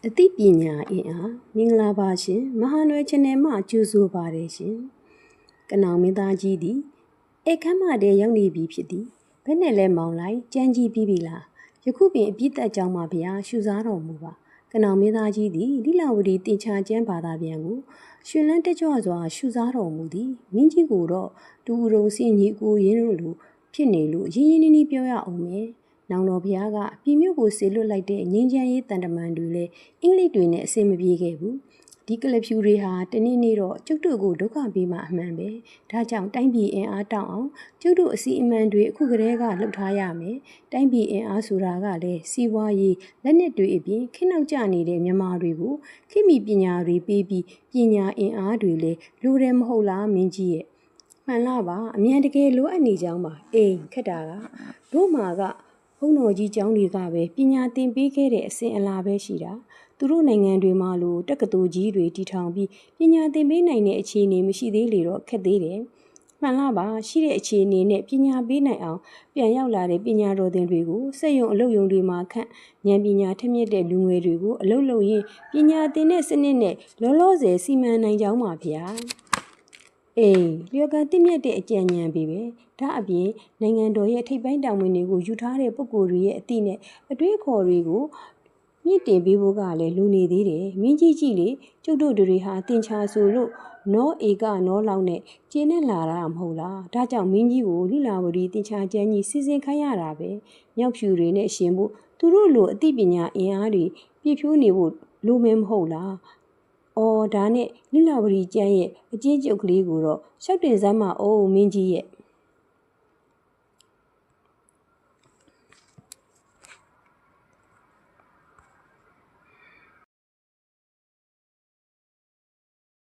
အသိပညာအင်အားမင်္ဂလာပါရှင်မဟာနွယ် channel မှကြိုဆိုပါတယ်ရှင်ကနောင်မင်းသားကြီးသည်ဧကမ်းမတည်းရောက်နေပြီဖြစ်သည်ဘယ်နဲ့လဲမောင်လိုက်ကြမ်းကြီးပြီးပြီလားယခုပင်အပြစ်သက်ကြောင်းမှာဗျာရှုစားတော်မူပါကနောင်မင်းသားကြီးသည်လိလဝတီတင်ချာကျမ်းဘာသာပြန်ကိုရှင်လန်းတက်ကြွစွာရှုစားတော်မူသည်မင်းကြီးကိုတော့တူရုံစင်ကြီးကိုရင်းတို့လိုဖြစ်နေလို့ရင်းရင်းနှီးနှီးပြောရအောင်မယ်နောင်တော်ဘုရားကပြည်မြို့ကိုဆေလွတ်လိုက်တဲ့ငင်းချမ်းရေးတန်တမန်တွေလည်းအင်္ဂလိပ်တွေနဲ့အဆင်မပြေခဲ့ဘူးဒီကလဖြူတွေဟာတနေ့နေ့တော့ကျုပ်တို့ကိုဒုက္ခပေးမှအမှန်ပဲဒါကြောင့်တိုင်းပြည်အင်အားတောင်းအောင်ကျုပ်တို့အစီအမံတွေအခုကတည်းကလှုပ်ထားရမယ်တိုင်းပြည်အင်အားဆိုတာကလည်းစီးပွားရေးလက်နက်တွေအပြင်ခင်းနောက်ကျနေတဲ့မြန်မာတွေကိုခေတ်မီပညာတွေပေးပြီးပညာအင်အားတွေလည်းလိုတယ်မဟုတ်လားမင်းကြီးရဲ့မှန်လားပါအမြန်တကယ်လိုအပ်နေကြောင်းပါအေးခက်တာကတို့မှာကဘုံတော်ကြီးကျောင်းတွေကပဲပညာသင်ပေးခဲ့တဲ့အစဉ်အလာပဲရှိတာသူတို့နိုင်ငံတွေမှာလို့တက္ကသိုလ်ကြီးတွေတည်ထောင်ပြီးပညာသင်ပေးနိုင်တဲ့အခြေအနေမရှိသေးလေတော့ခက်သေးတယ်မှန်လားပါရှိတဲ့အခြေအနေနဲ့ပညာပေးနိုင်အောင်ပြန်ရောက်လာတဲ့ပညာတော်သင်တွေကိုစက်ရုံအလုပ်ရုံတွေမှာခန့်ဉာဏ်ပညာထက်မြက်တဲ့လူငယ်တွေကိုအလုပ်လုပ်ရင်းပညာသင်တဲ့စနစ်နဲ့လောလောဆယ်စီမံနိုင်ကြောင်းပါဗျာအေးလျော်ကန်တင့်မြတ်တဲ့အကြံဉာဏ်ပဲဒါအပြင်နိုင်ငံတော်ရဲ့ထိပ်ပိုင်းတာဝန်တွေကိုယူထားတဲ့ပုဂ္ဂိုလ်တွေရဲ့အသည့်နဲ့အတွေးအခေါ်တွေကိုမြင့်တင်ပေးဖို့ကလည်းလူနေသေးတယ်မင်းကြီးကြည့်လေကျုပ်တို့တွေဟာတင်ချာဆိုလို့နောဧကနောလောက်နဲ့ကျင်းနဲ့လာတာမဟုတ်လားဒါကြောင့်မင်းကြီးကိုလိလာဝတီတင်ချာကျမ်းကြီးစီစဉ်ခိုင်းရတာပဲမြောက်ဖြူတွေနဲ့ရှင်ဖို့သူတို့လိုအသိပညာအင်အားတွေပြည့်ဖြိုးနေဖို့လိုမဲမဟုတ်လားအော်ဒါနဲ့လိလာဝတီကျမ်းရဲ့အချင်းကျုပ်ကလေးကိုတော့ရှောက်တင်စမ်းမအိုးမင်းကြီးရဲ့